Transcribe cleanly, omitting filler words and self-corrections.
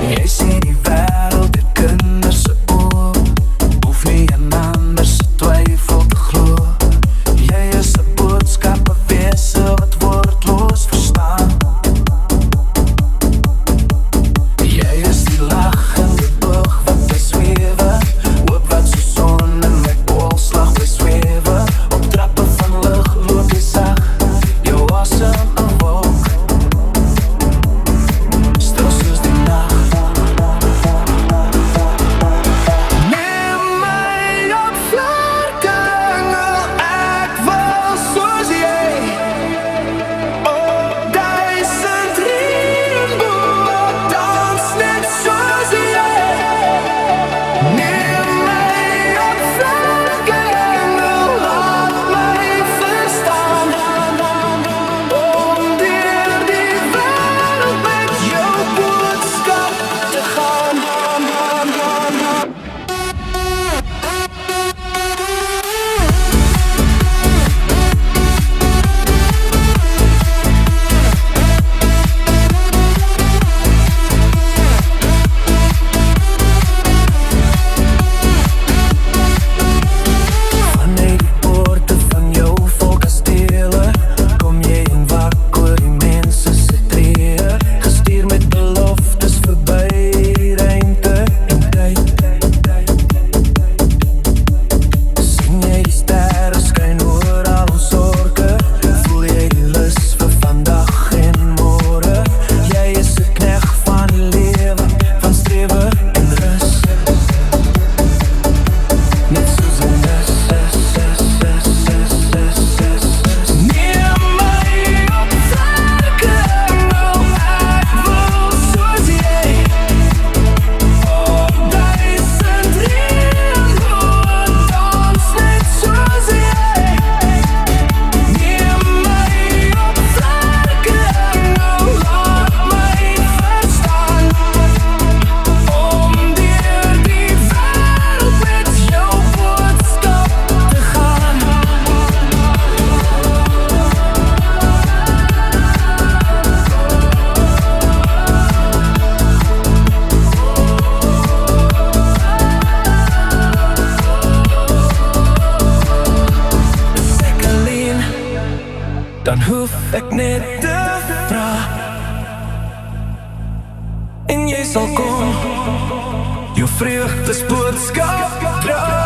Jy sien die wêreld deur kinders se oë, hoef nie 'n ander se twyfel te glo. Jy is 'n boodskap, 'n wese wat woordloos verstaan. Jy is die lach en die boog wat bly swewe, hoop wat so son in my polsslag bly swewe. Op trappe van lig loop jy sag, jou asem 'n wolk, stil soos die nag. Neem my op vlerkengel, ek wil soos jy, op duisend reënboë dans net soos jy. Neem my op vlerkengel, laat my verstaan, om deur die wêreld met jou boodskap te gaan. Vanuit die poorte van jou vol kastele, kom jy en wak oor die mense se tree, gestuur met beloftes verby ruimte en tyd. Sien jy die sterre skyn oor al ons sorge, voel jy die lus vir vandag en môre. Jy is 'n knegt van die lewe, van strewe en rus, net soos 'n lus. Neem my op vlerkengel, ek wil soos jy, op duisend reënboë dans net soos jy. Neem my op vlerkengel, laat my verstaan, om deur die wêreld met jou boodskap te gaan. Sekelien, dan hoef ek net te vra, en jy sal kom, jou vreugdes boodskap dra.